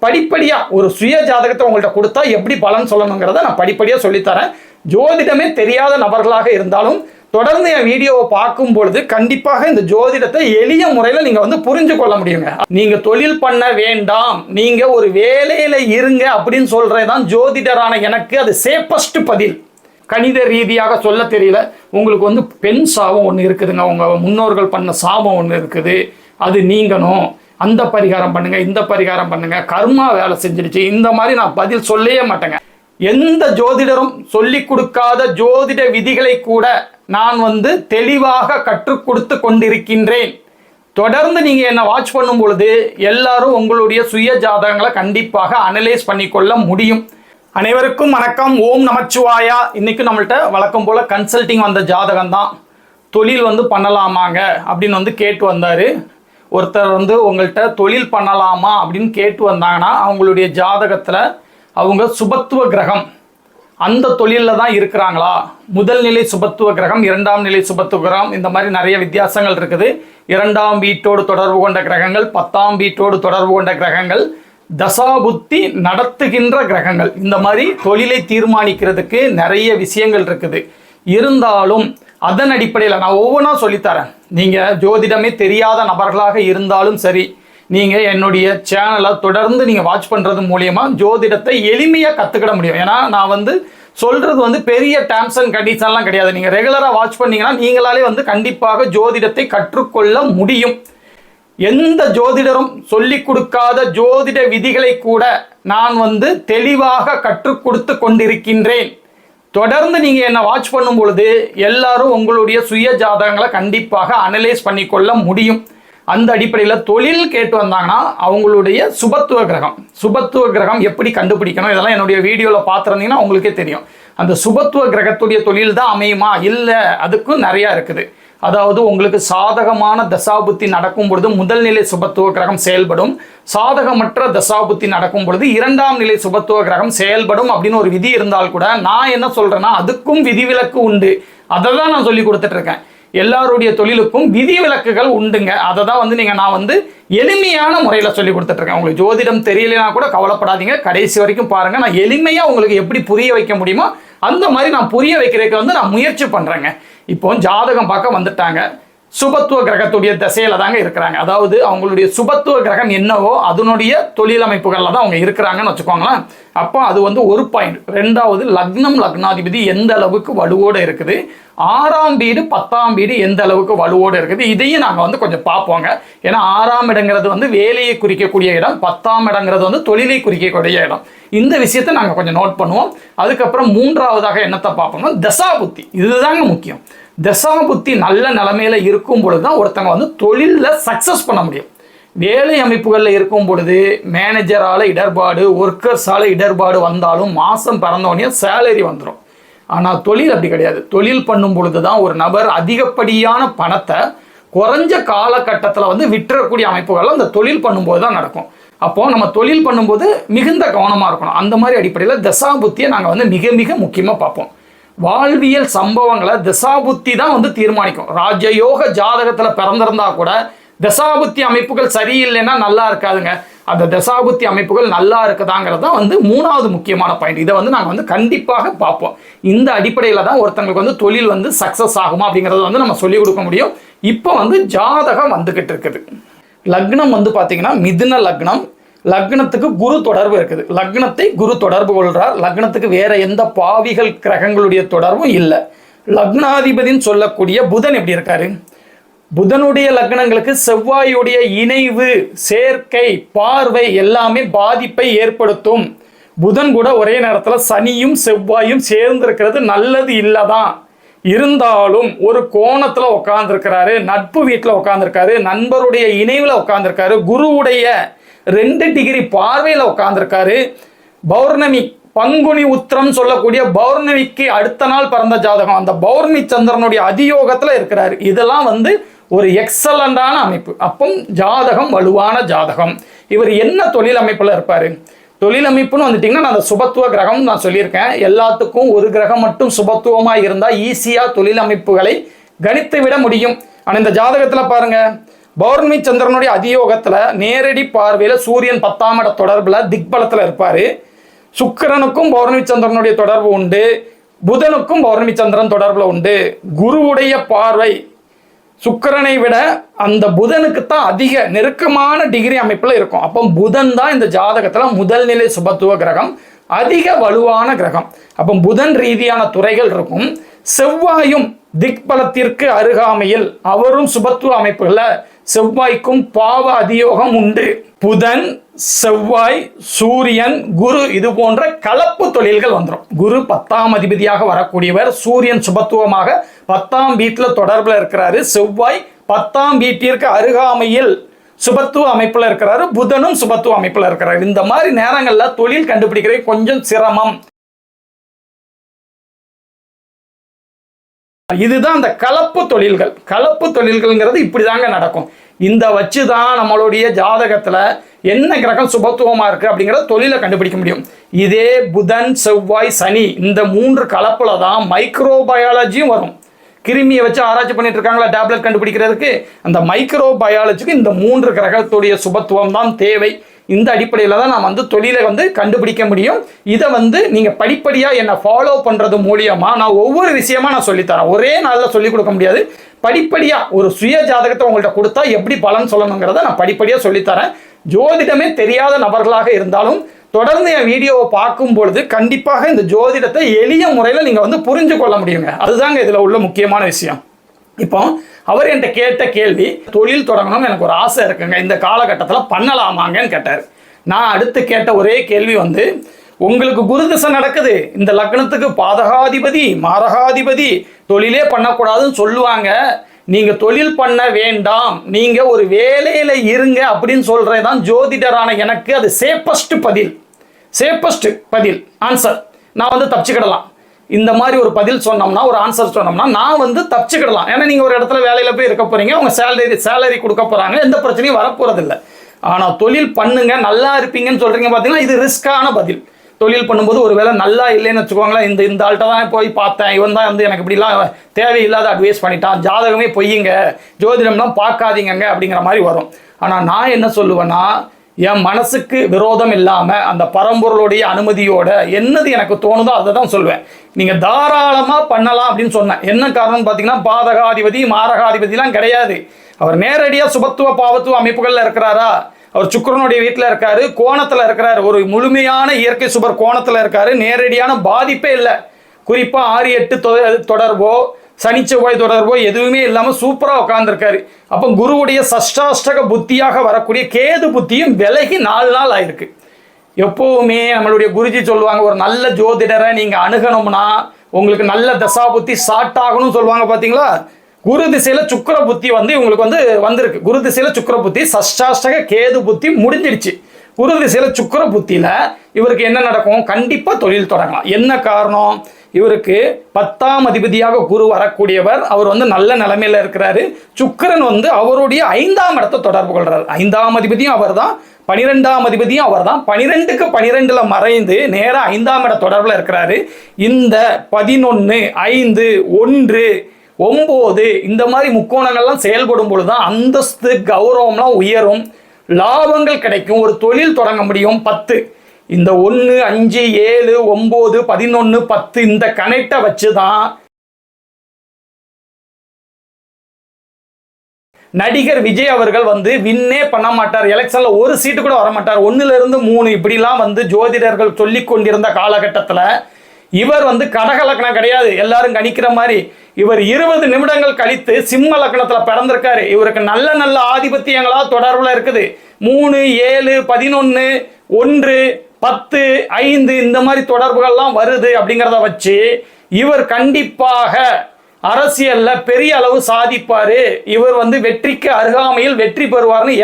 படிப்படியாக ஒரு சுய ஜாதகத்தை உங்கள்கிட்ட கொடுத்தா எப்படி பலன் சொல்லணுங்கிறத நான் படிப்படியாக சொல்லித்தரேன். ஜோதிடமே தெரியாத நபர்களாக இருந்தாலும் தொடர்ந்து என் வீடியோவை பார்க்கும் பொழுது கண்டிப்பாக இந்த ஜோதிடத்தை எளிய முறையில் நீங்கள் வந்து புரிஞ்சு கொள்ள முடியுங்க. நீங்கள் தொழில் பண்ண வேண்டாம், நீங்கள் ஒரு வேலையில் இருங்க அப்படின்னு சொல்கிறதான் ஜோதிடரான எனக்கு அது சேஃபஸ்ட் பதில். கணித ரீதியாக சொல்ல தெரியல, உங்களுக்கு வந்து பெண் சாபம் ஒன்று இருக்குதுங்க, உங்கள் முன்னோர்கள் பண்ண சாபம் ஒன்று இருக்குது, அது நீங்கணும், அந்த பரிகாரம் பண்ணுங்க, இந்த பரிகாரம் பண்ணுங்க, கர்மா வேலை செஞ்சிருச்சு, இந்த மாதிரி நான் பதில் சொல்லவே மாட்டேங்க. எந்த ஜோதிடரும் சொல்லி கொடுக்காத ஜோதிட விதிகளை கூட நான் வந்து தெளிவாக கற்றுக் கொடுத்து கொண்டிருக்கின்றேன். தொடர்ந்து நீங்கள் என்னை வாட்ச் பண்ணும் பொழுது எல்லாரும் உங்களுடைய சுய ஜாதகங்களை கண்டிப்பாக அனலைஸ் பண்ணிக்கொள்ள முடியும். அனைவருக்கும் வணக்கம். ஓம் நமச்சிவாயா. இன்னைக்கு நம்மள்கிட்ட வழக்கம் போல் கன்சல்டிங் வந்த ஜாதகம் தான். தொழில் வந்து பண்ணலாமாங்க அப்படின்னு வந்து கேட்டு வந்தார். ஒருத்தர் வந்து உங்கள்கிட்ட தொழில் பண்ணலாமா அப்படின்னு கேட்டு வந்தாங்கன்னா அவங்களுடைய ஜாதகத்தில் அவங்க சுபத்துவ கிரகம் அந்த தொழிலில் தான் இருக்கிறாங்களா, முதல் நிலை சுபத்துவ கிரகம், இரண்டாம் நிலை சுபத்துவ கிரகம், இந்த மாதிரி நிறைய வித்தியாசங்கள் இருக்குது. இரண்டாம் வீட்டோடு தொடர்பு கொண்ட கிரகங்கள், 10ஆம் வீட்டோடு தொடர்பு கொண்ட கிரகங்கள், தசாபுத்தி நடத்துகின்ற கிரகங்கள், இந்த மாதிரி தொழிலை தீர்மானிக்கிறதுக்கு நிறைய விஷயங்கள் இருக்குது. இருந்தாலும் அதன் அடிப்படையில் நான் ஒவ்வொன்றா சொல்லித்தரேன். நீங்கள் ஜோதிடமே தெரியாத நபர்களாக இருந்தாலும் சரி, நீங்கள் என்னுடைய சேனலை தொடர்ந்து நீங்கள் வாட்ச் பண்ணுறது மூலியமாக ஜோதிடத்தை எளிமையாக கற்றுக்கிட முடியும். ஏன்னா நான் வந்து சொல்கிறது வந்து பெரிய டேர்ம்ஸ் அண்ட் கண்டிஷன்லாம் கிடையாது. நீங்கள் ரெகுலராக வாட்ச் பண்ணிங்கன்னா நீங்களாலே வந்து கண்டிப்பாக ஜோதிடத்தை கற்றுக்கொள்ள முடியும். எந்த ஜோதிடரும் சொல்லி கொடுக்காத ஜோதிட விதிகளை கூட நான் வந்து தெளிவாக கற்றுக் கொடுத்து கொண்டிருக்கின்றேன். தொடர்ந்து நீங்கள் என்னை வாட்ச் பண்ணும் பொழுது எல்லாரும் உங்களுடைய சுய ஜாதகங்களை கண்டிப்பாக அனலைஸ் பண்ணிக்கொள்ள முடியும். அந்த அடிப்படையில் தொழில் கேட்டு வந்தாங்கன்னா அவங்களுடைய சுபத்துவ கிரகம் எப்படி கண்டுபிடிக்கணும், இதெல்லாம் என்னுடைய வீடியோவில் பார்த்துருந்தீங்கன்னா உங்களுக்கே தெரியும். அந்த சுபத்துவ கிரகத்துடைய தொழில் தான் அமையுமா, இல்லை அதுக்கும் நிறையா இருக்குது. அதாவது உங்களுக்கு சாதகமான தசாபுத்தி நடக்கும் பொழுது முதல் நிலை சுபத்துவ கிரகம் செயல்படும், சாதகமற்ற தசாபுத்தி நடக்கும் பொழுது இரண்டாம் நிலை சுபத்துவ கிரகம் செயல்படும் அப்படின்னு ஒரு விதி இருந்தால் கூட நான் என்ன சொல்கிறேன்னா அதுக்கும் விதிவிலக்கு உண்டு. அதை தான் நான் சொல்லி கொடுத்துட்டு இருக்கேன். எல்லாருடைய தொழிலுக்கும் விதிவிலக்குகள் உண்டுங்க. அதை தான் வந்து நான் வந்து எளிமையான முறையில் சொல்லி கொடுத்துட்ருக்கேன். உங்களுக்கு ஜோதிடம் தெரியலைன்னா கூட கவலைப்படாதீங்க, கடைசி வரைக்கும் பாருங்கள். நான் எளிமையாக உங்களுக்கு எப்படி புரிய வைக்க முடியுமோ அந்த மாதிரி நான் புரிய வைக்கிறதுக்கு வந்து நான் முயற்சி பண்ணுறேங்க. இப்போ ஜாதகம் பார்க்க வந்துட்டாங்க, சுபத்துவ கிரகத்துடைய திசையில தாங்க இருக்கிறாங்க. அதாவது அவங்களுடைய சுபத்துவ கிரகம் என்னவோ அதனுடைய தொழில் அமைப்புகளில் தான் அவங்க இருக்கிறாங்கன்னு வச்சுக்கோங்களேன். அப்போ அது வந்து ஒரு பாயிண்ட். ரெண்டாவது லக்னாதிபதி எந்த அளவுக்கு வலுவோடு இருக்குது, 6ஆம் வீடு 10ஆம் வீடு எந்த அளவுக்கு வலுவோடு இருக்குது, இதையும் நாங்கள் வந்து கொஞ்சம் பார்ப்போங்க. ஏன்னா 6ஆம் இடங்கிறது வந்து வேலையை குறிக்கக்கூடிய இடம், 10ஆம் இடங்கிறது வந்து தொழிலை குறிக்கக்கூடிய இடம். இந்த விஷயத்தை நாங்கள் கொஞ்சம் நோட் பண்ணுவோம். அதுக்கப்புறம் மூன்றாவதாக என்னத்தை பார்ப்போம்னா தசாபுத்தி. இதுதாங்க முக்கியம். தசாபுத்தி நல்ல நிலைமையில இருக்கும் பொழுது தான் ஒருத்தங்க வந்து தொழிலில் சக்ஸஸ் பண்ண முடியும். வேலை அமைப்புகளில் இருக்கும் பொழுது மேனேஜரால் இடர்பாடு, ஒர்க்கர்ஸால் இடர்பாடு வந்தாலும் மாதம் பிறந்தோடனே சேலரி வந்துடும். ஆனால் தொழில் அப்படி கிடையாது. தொழில் பண்ணும் பொழுது தான் ஒரு நபர் அதிகப்படியான பணத்தை குறைஞ்ச காலகட்டத்தில் வந்து விட்டுறக்கூடிய அமைப்புகள் அந்த தொழில் பண்ணும்போது தான் நடக்கும். அப்போது நம்ம தொழில் பண்ணும்போது மிகுந்த கவனமாக இருக்கணும். அந்த மாதிரி அடிப்படையில் தசாபுத்தியை நாங்கள் வந்து மிக மிக முக்கியமாக பார்ப்போம். வாழ்வியல் சம்பவங்களை தசாபுத்தி தான் வந்து தீர்மானிக்கும். ராஜயோக ஜாதகத்தில் பிறந்திருந்தா கூட தசாபுத்தி அமைப்புகள் சரியில்லைன்னா நல்லா இருக்காதுங்க. அந்த தசாபுத்தி அமைப்புகள் நல்லா இருக்குதாங்கிறது தான் வந்து மூணாவது முக்கியமான பாயிண்ட். இதை வந்து நாங்கள் வந்து கண்டிப்பாக பார்ப்போம். இந்த அடிப்படையில் தான் ஒருத்தங்களுக்கு வந்து தொழில் வந்து சக்ஸஸ் ஆகுமா அப்படிங்கிறத வந்து நம்ம சொல்லிக் கொடுக்க முடியும். இப்போ வந்து ஜாதகம் வந்துக்கிட்டு இருக்குது. லக்னம் வந்து பார்த்தீங்கன்னா மிதுன லக்னம். லக்னத்துக்கு குரு தொடர்பு இருக்குது. லக்னத்தை குரு தொடர்பு கொள்கிறார். லக்னத்துக்கு வேற எந்த பாவிகள் கிரகங்களுடைய தொடர்பும் இல்லை. லக்னாதிபதினு சொல்லக்கூடிய புதன் எப்படி இருக்காரு, புதனுடைய லக்னங்களுக்கு செவ்வாயுடைய இணைவு, சேர்க்கை, பார்வை எல்லாமே பாதிப்பை ஏற்படுத்தும். புதன் கூட ஒரே நேரத்தில் சனியும் செவ்வாயும் சேர்ந்திருக்கிறது நல்லது இல்லைதான். இருந்தாலும் ஒரு கோணத்தில் உட்காந்துருக்கிறாரு, நட்பு வீட்டில் உட்காந்துருக்காரு, நண்பருடைய இணைவில் உட்காந்துருக்காரு, குருவுடைய 2 டிகிரி பார்வையில் உட்காந்துருக்காரு. பௌர்ணமி பங்குனி உத்திரம் சொல்லக்கூடிய பௌர்ணமிக்கு அடுத்த நாள் பிறந்த ஜாதகம், அந்த பௌர்ணமி சந்திரனுடைய அதியோகத்தில் இருக்கிறாரு. இதெல்லாம் வந்து ஒரு எக்ஸலண்டான அமைப்பு. அப்போ ஜாதகம் வலுவான ஜாதகம். இவர் என்ன தொழில் அமைப்பில் இருப்பார்? தொழில் அமைப்புன்னு வந்துட்டிங்கன்னா நான் அந்த சுபத்துவ கிரகம் நான் சொல்லியிருக்கேன். எல்லாத்துக்கும் ஒரு கிரகம் மட்டும் சுபத்துவமாக இருந்தால் ஈஸியாக தொழில் அமைப்புகளை கணித்து விட முடியும். ஆனால் இந்த ஜாதகத்தில் பாருங்கள், பௌர்ணமி சந்திரனுடைய அதியோகத்துல நேரடி பார்வையில சூரியன் 10ஆம் இட தொடர்புல திக்பலத்துல இருப்பாரு. சுக்கிரனுக்கும் பௌர்ணமி சந்திரனுடைய தொடர்பு உண்டு. புதனுக்கும் பௌர்ணமி சந்திரன் தொடர்புல உண்டு. குருவுடைய பார்வை சுக்கிரனை விட அந்த புதனுக்கு தான் அதிக நெருக்கமான டிகிரி அமைப்புல இருக்கும். அப்போ புதன் தான் இந்த ஜாதகத்துல முதல் நிலை சுபத்துவ கிரகம், அதிக வலுவான கிரகம். அப்போ புதன் ரீதியான துறைகள் இருக்கும். செவ்வாயும் திக்பலத்திற்கு அருகாமையில் அவரும் சுபத்துவ அமைப்புகள்ல செவ்வாய்க்கும் பாவ அதியோகம் உண்டு. புதன், செவ்வாய், சூரியன், குரு இது போன்ற கலப்பு தொழில்கள் வந்துடும். குரு 10ஆம் அதிபதியாக வரக்கூடியவர். சூரியன் சுபத்துவமாக 10ஆம் வீட்டுல தொடர்புல இருக்கிறாரு. செவ்வாய் 10ஆம் வீட்டிற்கு அருகாமையில் சுபத்துவ அமைப்புல இருக்கிறாரு. புதனும் சுபத்துவ அமைப்புல இருக்கிறாரு. இந்த மாதிரி நேரங்கள்ல தொழில் கண்டுபிடிக்கிறது கொஞ்சம் சிரமம். இதுதான் அந்த கலப்பு தொழில்கள். கலப்பு தொழில்கள்ங்கிறது இப்படிதாங்க நடக்கும். இந்த வச்சுதான் நம்மளுடைய ஜாதகத்துல என்ன கிரகம் சுபத்துவமா இருக்கு அப்படிங்கறத தொழிலை கண்டுபிடிக்க முடியும். இதே புதன், செவ்வாய், சனி இந்த 3 கலப்புல தான் மைக்ரோபயாலஜியும் வரும். கிருமியை வச்சு ஆராய்ச்சி பண்ணிட்டு இருக்காங்களா டேப்லெட் கண்டுபிடிக்கிறதுக்கு, அந்த மைக்ரோபயாலஜிக்கு இந்த 3 கிரகத்துடைய சுபத்துவம் தான் தேவை. இந்த அடிப்படையில் தான் நான் தொழிலை கண்டுபிடிக்க முடியும். இதை நீங்கள் படிப்படியாக என்னை ஃபாலோ பண்ணுறது மூலியமாக நான் ஒவ்வொரு விஷயமா நான் சொல்லித்தரேன். ஒரே நாளில் சொல்லிக் கொடுக்க முடியாது. படிப்படியாக ஒரு சுய ஜாதகத்தை உங்கள்கிட்ட கொடுத்தா எப்படி பலன் சொல்லணுங்கிறத நான் படிப்படியாக சொல்லித்தரேன். ஜோதிடமே தெரியாத நபர்களாக இருந்தாலும் தொடர்ந்து என் வீடியோவை பார்க்கும் பொழுது கண்டிப்பாக இந்த ஜோதிடத்தை எளிய முறையில் நீங்கள் புரிஞ்சு கொள்ள முடியுங்க. அதுதாங்க இதில் உள்ள முக்கியமான விஷயம். இப்போ அவர் என்கிட்ட கேட்ட கேள்வி, தொழில் தொடங்கணும்னு எனக்கு ஒரு ஆசை இருக்குங்க, இந்த காலகட்டத்தில் பண்ணலாமாங்கன்னு கேட்டார். நான் அடுத்து கேட்ட ஒரே கேள்வி உங்களுக்கு குரு திசை நடக்குது, இந்த லக்னத்துக்கு பாதகாதிபதி மாரகாதிபதி, தொழிலே பண்ணக்கூடாதுன்னு சொல்லுவாங்க, நீங்கள் தொழில் பண்ண வேண்டாம், நீங்கள் ஒரு வேலையில் இருங்க அப்படின்னு சொல்கிறதான் ஜோதிடரான எனக்கு அது சேஃபஸ்ட் பதில் ஆன்சர். நான் தப்பிச்சுக்கிடலாம். இந்த மாதிரி ஒரு பதில் சொன்னோம்னா, ஒரு ஆன்சர் சொன்னோம்னா நான் தப்பிச்சுக்கிடலாம். ஏன்னா நீங்கள் ஒரு இடத்துல வேலையில் போய் இருக்க போகிறீங்க, அவங்க சேலரி கொடுக்க போகிறாங்க, எந்த பிரச்சனையும் வரப்போகிறதில்லை. ஆனால் தொழில் பண்ணுங்க நல்லா இருப்பீங்கன்னு சொல்கிறீங்க பார்த்தீங்கன்னா, இது ரிஸ்கான பதில். தொழில் பண்ணும்போது ஒரு வேளை நல்லா இல்லைன்னு வச்சுக்கோங்களேன், இந்த ஆள்கிட்ட தான் போய் பார்த்தேன், இவன் தான் எனக்கு இப்படிலாம் தேவையில்லாத அட்வைஸ் பண்ணிட்டான், ஜாதகமே பொய்யுங்க, ஜோதிடம்லாம் பார்க்காதீங்க அப்படிங்கிற மாதிரி வரும். ஆனால் நான் என்ன சொல்லுவேன்னா, என் மனசுக்கு விரோதம் இல்லாமல் அந்த பரம்பொருளுடைய அனுமதியோட என்னது எனக்கு தோணுதோ அதை தான் சொல்லுவேன். நீங்கள் தாராளமாக பண்ணலாம் அப்படின்னு சொன்னேன். என்ன காரணம்னு பார்த்தீங்கன்னா, பாதகாதிபதி மாரகாதிபதிலாம் கிடையாது. அவர் நேரடியாக சுபத்துவ பாவத்துவ அமைப்புகளில் இருக்கிறாரா, அவர் சுக்கிரனுடைய வீட்டில் இருக்காரு, கோணத்தில் இருக்கிறார், ஒரு முழுமையான இயற்கை சுபர் கோணத்தில் இருக்காரு, நேரடியான பாதிப்பே இல்லை. குறிப்பாக 6-8 தொடர்போ சனி செவ்வாய் தொடர்போ எதுவுமே இல்லாமல் சூப்பராக உட்காந்துருக்காரு. அப்போ குருவுடைய சஷ்டாஷ்டக புத்தியாக வரக்கூடிய கேது புத்தியும் விலகி 4 நாள் ஆயிருக்கு. எப்போவுமே நம்மளுடைய குருஜி சொல்லுவாங்க, ஒரு நல்ல ஜோதிடரை நீங்கள் அணுகணும்னா உங்களுக்கு நல்ல தசா புத்தி ஸ்டார்ட் ஆகணும்னு சொல்லுவாங்க. பார்த்தீங்களா, குரு திசையில் சுக்கிர புத்தி இவங்களுக்கு வந்திருக்கு. குரு திசையில் சுக்கிர புத்தி, சஷ்டாஷ்டக கேது புத்தி முடிஞ்சிடுச்சு. குரு திசையில் சுக்கிர புத்தியில் இவருக்கு என்ன நடக்கும்? கண்டிப்பாக தொழில் தொடங்கலாம். என்ன காரணம்? இவருக்கு 10ஆம் அதிபதியாக குரு வரக்கூடியவர், அவர் நல்ல நிலைமையில இருக்கிறாரு. சுக்கிரன் அவருடைய 5ஆம் இடத்தை தொடர்பு கொள்றாரு. 5ஆம் அதிபதியும் அவர் தான், 12ஆம் அதிபதியும் அவர் தான். 12க்கு 12ல் மறைந்து நேராக 5ஆம் இட தொடர்பில் இருக்கிறாரு. இந்த 11, 5, 1, 9 இந்த மாதிரி முக்கோணங்கள்லாம் செயல்படும் பொழுது தான் அந்தஸ்து கௌரவம்லாம் உயரும், லாபங்கள் கிடைக்கும், ஒரு தொழில் தொடங்க முடியும். 10 இந்த 1, 5, 7, 9, 11, 10 இந்த கனெக்டை வச்சு தான் நடிகர் விஜய் அவர்கள் வின்னே பண்ண மாட்டார், எலெக்ஷன்ல ஒரு சீட்டு கூட வர மாட்டார், 1லிருந்து 3 இப்படிலாம் ஜோதிடர்கள் சொல்லி கொண்டிருந்த காலகட்டத்தில் இவர் கடகலக்கணம் கிடையாது, எல்லாரும் கணிக்கிற மாதிரி. இவர் 20 நிமிடங்கள் கழித்து சிம்ம லக்னத்தில் பிறந்திருக்காரு. இவருக்கு நல்ல நல்ல ஆதிபத்தியங்களா தொடர்புல இருக்குது. 3, 7, 11, 1, 10, 5 இந்த மாதிரி தொடர்புகள்லாம் வருது. அப்படிங்கிறத வச்சு இவர் கண்டிப்பாக அரசியல்ல பெரிய அளவு சாதிப்பாரு. இவர் வெற்றிக்கு அருகாமையில் வெற்றி பெறுவார்னு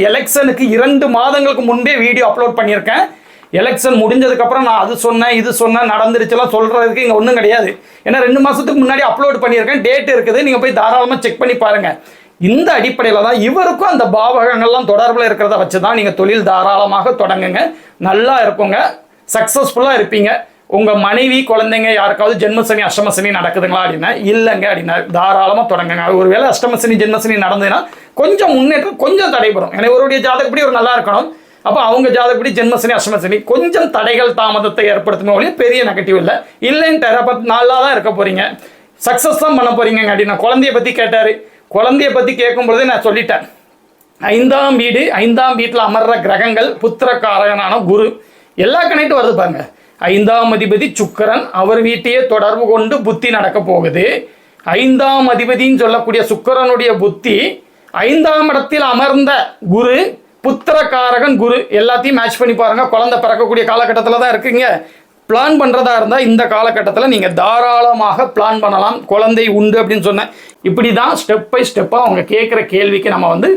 எலெக்ஷனுக்கு 2 மாதங்களுக்கு முன்பே வீடியோ அப்லோட் பண்ணியிருக்கேன். எலெக்ஷன் முடிஞ்சதுக்கு அப்புறம் நான் அது சொன்னேன் இது சொன்னேன் நடந்துருச்சுலாம் சொல்றதுக்கு இங்க ஒன்றும் கிடையாது. ஏன்னா 2 மாசத்துக்கு முன்னாடி அப்லோட் பண்ணியிருக்கேன், டேட் இருக்குது, நீங்க போய் தாராளமாக செக் பண்ணி பாருங்க. இந்த அடிப்படையில் தான் இவருக்கும் அந்த பாவகங்கள்லாம் தொடர்பில் இருக்கிறத வச்சு தான் நீங்கள் தொழில் தாராளமாக தொடங்குங்க, நல்லா இருக்குங்க, சக்ஸஸ்ஃபுல்லாக இருப்பீங்க. உங்கள் மனைவி குழந்தைங்க யாருக்காவது ஜென்மசனி அஷ்டமசனி நடக்குதுங்களா அப்படின்னா இல்லைங்க அப்படின்னா தாராளமாக தொடங்குங்க. ஒருவேளை அஷ்டமசனி ஜென்மசனி நடந்ததுன்னா கொஞ்சம் முன்னேற்றம் கொஞ்சம் தடைபடும். ஏன்னா ஒருவருடைய ஜாதகப்படி ஒரு நல்லா இருக்கணும். அப்போ அவங்க ஜாதகப்படி ஜென்மசனி அஷ்டமசனி கொஞ்சம் தடைகள் தாமதத்தை ஏற்படுத்துமே ஒழிய பெரிய நெகட்டிவ் இல்லை. இல்லைன்ட்டு அப்போ நல்லா தான் இருக்க போகிறீங்க, சக்ஸஸ் தான் பண்ண போகிறீங்க அப்படின்னா. குழந்தைய பற்றி கேட்டார். குழந்தைய பற்றி கேட்கும்பொழுது நான் சொல்லிட்டேன், 5ஆம் வீடு, 5ஆம் வீட்டில் அமர்ற கிரகங்கள் புத்திரக்காரகனான குரு எல்லா கனெக்டும் வருது பாருங்க. 5ஆம் அதிபதி சுக்கிரன், அவர் வீட்டையே தொடர்பு கொண்டு புத்தி நடக்க போகுது. 5ஆம் அதிபதின்னு சொல்லக்கூடிய சுக்கிரனுடைய புத்தி 5ஆம் இடத்தில் அமர்ந்த குரு, புத்திரக்காரகன் குரு, எல்லாத்தையும் மேட்ச் பண்ணி பாருங்க. குழந்தை பிறக்கக்கூடிய காலகட்டத்தில் தான் இருக்குங்க. பிளான் பண்ணுறதா இருந்தால் இந்த காலகட்டத்தில் நீங்கள் தாராளமாக பிளான் பண்ணலாம். குழந்தை உண்டு அப்படின்னு சொன்னேன். இப்படி தான் ஸ்டெப் பை ஸ்டெப்பாக அவங்க கேட்குற கேள்விக்கு நம்ம வந்து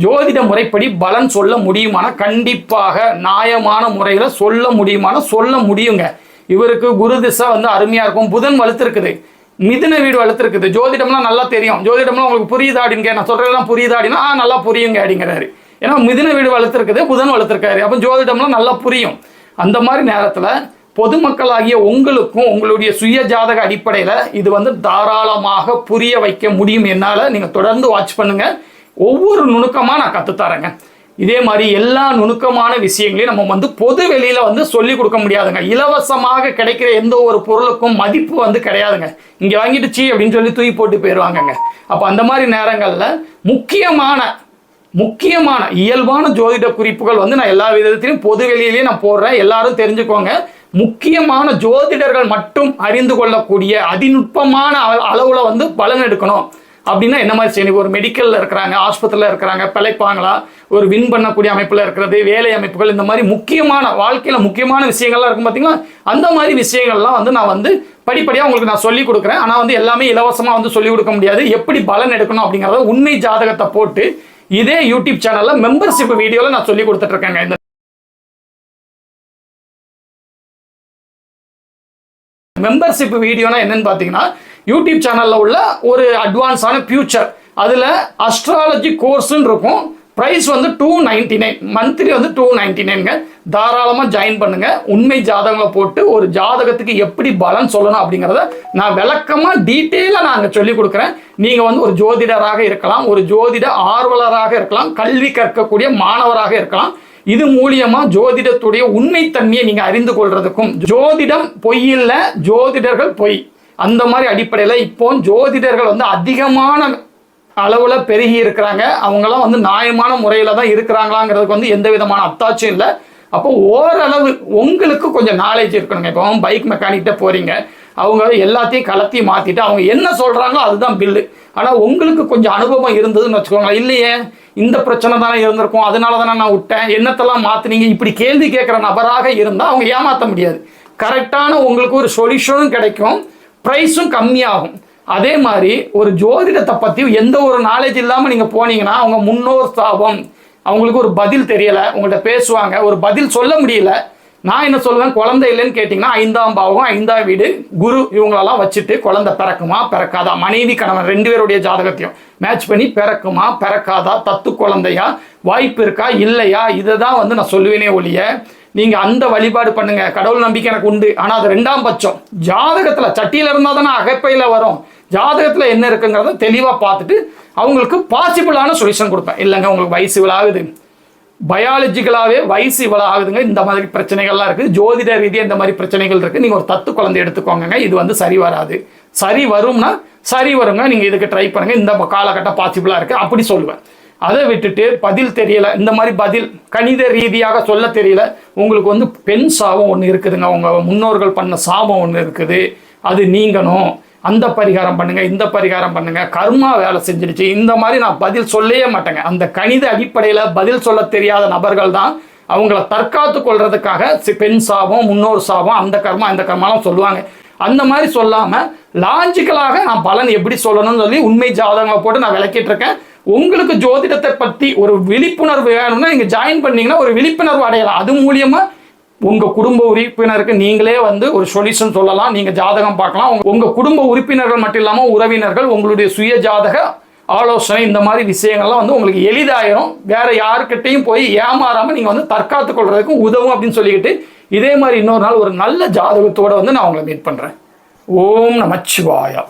ஜோதிட முறைப்படி பலன் சொல்ல முடியுமான, கண்டிப்பாக நியாயமான முறையில் சொல்ல முடியுமான சொல்ல முடியுங்க. இவருக்கு குரு திசை வந்து அருமையாக இருக்கும். புதன் வலுத்திருக்குது, மிதுன வீடு வலுத்திருக்குது. ஜோதிடம்லாம் நல்லா தெரியும். ஜோதிடம்லாம் உங்களுக்கு புரியுதா அப்படிங்க? நான் சொல்கிறதெல்லாம் புரியுதா அப்படின்னா நல்லா புரியுங்க அப்படிங்கிறாரு. ஏன்னா மிதுன வீடு வலுத்திருக்குது, புதன் வலுத்திருக்காரு. அப்போ ஜோதிடம்லாம் நல்லா புரியும். அந்த மாதிரி நேரத்தில் பொதுமக்களாகிய உங்களுக்கும் உங்களுடைய சுய ஜாதக அடிப்படையில் இது வந்து தாராளமாக புரிய வைக்க முடியும் என்னால். நீங்கள் தொடர்ந்து வாட்ச் பண்ணுங்கள். ஒவ்வொரு நுணுக்கமாக நான் கற்றுத்தரேங்க. இதே மாதிரி எல்லா நுணுக்கமான விஷயங்களையும் நம்ம வந்து பொது வெளியில் வந்து சொல்லிக் கொடுக்க முடியாதுங்க. இலவசமாக கிடைக்கிற எந்த ஒரு பொருளுக்கும் மதிப்பு வந்து கிடையாதுங்க. இங்கே வாங்கிட்டு சீ அப்படின்னு சொல்லி தூக்கி போட்டு போயிடுவாங்கங்க. அப்போ அந்த மாதிரி நேரங்களில் முக்கியமான இயல்பான ஜோதிட குறிப்புகள் வந்து நான் எல்லா விதத்திலையும் பொது வெளியிலையும் நான் போடுறேன். எல்லாரும் தெரிஞ்சுக்கோங்க. முக்கியமான ஜோதிடர்கள் மட்டும் அறிந்து கொள்ளக்கூடிய அதிநுட்பமான அளவில் வந்து பலன் எடுக்கணும் அப்படின்னா என்ன மாதிரி செய்யணும்? ஒரு மெடிக்கலில் இருக்கிறாங்க, ஆஸ்பத்திரியில் இருக்கிறாங்க, பிழைப்பாங்களா, ஒரு வின் பண்ணக்கூடிய அமைப்பில் இருக்கிறது, வேலை அமைப்புகள், இந்த மாதிரி முக்கியமான வாழ்க்கையில் முக்கியமான விஷயங்கள்லாம் இருக்கும் பார்த்தீங்களா? அந்த மாதிரி விஷயங்கள்லாம் வந்து நான் வந்து படிப்படியாக உங்களுக்கு நான் சொல்லிக் கொடுக்குறேன். ஆனால் வந்து எல்லாமே இலவசமாக வந்து சொல்லிக் கொடுக்க முடியாது. எப்படி பலன் எடுக்கணும் அப்படிங்கிறத உண்மை ஜாதகத்தை போட்டு இதே யூடியூப் சேனலில் மெம்பர்ஷிப் வீடியோவில் நான் சொல்லி கொடுத்துட்ருக்கேங்க. இந்த மெம்பர்ஷிப் வீடியோனா என்னன்னு பார்த்தீங்கன்னா, யூடியூப் சேனலில் உள்ள ஒரு அட்வான்ஸான ஃபியூச்சர், அதில் அஸ்ட்ராலஜி கோர்ஸ்ன்னு இருக்கும். ப்ரைஸ் வந்து 299, மந்த்லி வந்து 299ங்க. தாராளமாக ஜாயின் பண்ணுங்கள். உண்மை ஜாதகங்களை போட்டு ஒரு ஜாதகத்துக்கு எப்படி பலன் சொல்லணும் அப்படிங்கிறத நான் விளக்கமாக டீட்டெயிலாக நான் அங்கே சொல்லிக் கொடுக்குறேன். நீங்கள் வந்து ஒரு ஜோதிடராக இருக்கலாம், ஒரு ஜோதிட ஆர்வலராக இருக்கலாம், கல்வி கற்கக்கூடிய மாணவராக இருக்கலாம். இது மூலியமா ஜோதிடத்துடைய உண்மைத்தன்மையை நீங்க அறிந்து கொள்றதுக்கும், ஜோதிடம் பொய் இல்லை, ஜோதிடர்கள் பொய், அந்த மாதிரி அடிப்படையில் இப்போ ஜோதிடர்கள் வந்து அதிகமான அளவில் பெருகி இருக்கிறாங்க. அவங்களாம் வந்து நியாயமான முறையில் தான் இருக்கிறாங்களாங்கிறதுக்கு வந்து எந்த விதமான அத்தாச்சும் இல்லை. அப்போ ஓரளவு உங்களுக்கு கொஞ்சம் நாலேஜ் இருக்கணுங்க. இப்போ பைக் மெக்கானிக்கிட்ட போகிறீங்க, அவங்க எல்லாத்தையும் கலத்தி மாற்றிட்டு அவங்க என்ன சொல்கிறாங்களோ அதுதான் பில்லு. ஆனால் உங்களுக்கு கொஞ்சம் அனுபவம் இருந்ததுன்னு வச்சுக்கோங்களேன். இல்லையே, இந்த பிரச்சனை தானே இருந்திருக்கும், அதனால தானே நான் விட்டேன், என்னத்தெல்லாம் மாற்றினீங்க, இப்படி கேள்வி கேட்குற நபராக இருந்தால் அவங்க ஏமாற்ற முடியாது. கரெக்டான உங்களுக்கு ஒரு சொல்யூஷனும் கிடைக்கும், ப்ரைஸும் கம்மியாகும். அதே மாதிரி ஒரு ஜோதிடத்தை பற்றி எந்த ஒரு நாலேஜ் இல்லாமல் நீங்கள் போனீங்கன்னா அவங்க முன்னோர் சாபம், அவங்களுக்கு ஒரு பதில் தெரியலை, உங்கள்கிட்ட பேசுவாங்க, ஒரு பதில் சொல்ல முடியல. நான் என்ன சொல்லுவேன், குழந்தை இல்லைன்னு கேட்டிங்கன்னா 5ஆம் பாவம், 5ஆம் வீடு, குரு, இவங்களெல்லாம் வச்சுட்டு குழந்தை பிறக்குமா பிறக்காதா, மனைவி கணவன் 2 பேருடைய ஜாதகத்தையும் மேட்ச் பண்ணி பிறக்குமா பிறக்காதா, தத்து குழந்தையா, வாய்ப்பு இருக்கா இல்லையா, இதை தான் வந்து நான் சொல்லுவேனே ஒழிய நீங்கள் அந்த வழிபாடு பண்ணுங்க, கடவுள் நம்பிக்கை எனக்கு உண்டு, ஆனால் அது 2ஆம் பட்சம். ஜாதகத்தில் சட்டியில் இருந்தால் தானே அகப்பையில் வரும். ஜாதகத்தில் என்ன இருக்குங்கிறத தெளிவாக பார்த்துட்டு அவங்களுக்கு பாசிபிளான சொல்யூஷன் கொடுப்பேன். இல்லைங்க உங்களுக்கு வயசு இவ்வளோ ஆகுது, பயாலஜிக்கலாகவே வயசு இவ்வளோ ஆகுதுங்க, இந்த மாதிரி பிரச்சனைகள்லாம் இருக்குது, ஜோதிட ரீதியாக இந்த மாதிரி பிரச்சனைகள் இருக்குது, நீங்கள் ஒரு தத்து குழந்தை எடுத்துக்கோங்க, இது வந்து சரி வராது. சரி வரும்னா சரி வருங்க, நீங்கள் இதுக்கு ட்ரை பண்ணுங்கள், இந்த காலகட்டம் பாசிபிளாக இருக்குது அப்படி சொல்லுவேன். அதை விட்டுட்டு பதில் தெரியலை, இந்த மாதிரி பதில் கணித ரீதியாக சொல்ல தெரியல, உங்களுக்கு வந்து பெண் சாபம் ஒன்று இருக்குதுங்க, உங்கள் முன்னோர்கள் பண்ண சாபம் ஒன்று இருக்குது, அது நீங்கணும், அந்த பரிகாரம் பண்ணுங்க, இந்த பரிகாரம் பண்ணுங்க, கர்மா வேலை செஞ்சிடுச்சு, இந்த மாதிரி நான் பதில் சொல்லவே மாட்டேங்க. அந்த கணித அடிப்படையில் பதில் சொல்ல தெரியாத நபர்கள் தான் அவங்கள தற்காத்து கொள்றதுக்காக பெண் சாபம், முன்னோர் சாபம், அந்த கர்மா இந்த கர்மாலாம் சொல்லுவாங்க. அந்த மாதிரி சொல்லாமல் லாஜிக்கலாக நான் பலன் எப்படி சொல்லணும்னு சொல்லி உண்மை ஜாதகங்களை போட்டு நான் விளக்கிட்டு இருக்கேன். உங்களுக்கு ஜோதிடத்தை பற்றி ஒரு விழிப்புணர்வு வேணும்னா நீங்கள் ஜாயின் பண்ணீங்கன்னா ஒரு விழிப்புணர்வு அடையலாம். அது மூலியமாக உங்கள் குடும்ப உறுப்பினருக்கு நீங்களே வந்து ஒரு சொல்யூஷன் சொல்லலாம், நீங்கள் ஜாதகம் பார்க்கலாம். உங்கள் குடும்ப உறுப்பினர்கள் மட்டும் இல்லாமல் உறவினர்கள், உங்களுடைய சுய ஜாதக ஆலோசனை, இந்த மாதிரி விஷயங்கள்லாம் வந்து உங்களுக்கு எளிதாயிரும். வேற யாருக்கிட்டையும் போய் ஏமாறாமல் நீங்கள் வந்து தற்காத்து கொள்றதுக்கு உதவும் அப்படின்னு சொல்லிக்கிட்டு இதே மாதிரி இன்னொரு நாள் ஒரு நல்ல ஜாதகத்தோடு வந்து நான் உங்களை மீட் பண்ணுறேன். ஓம் நமச்சிவாயா.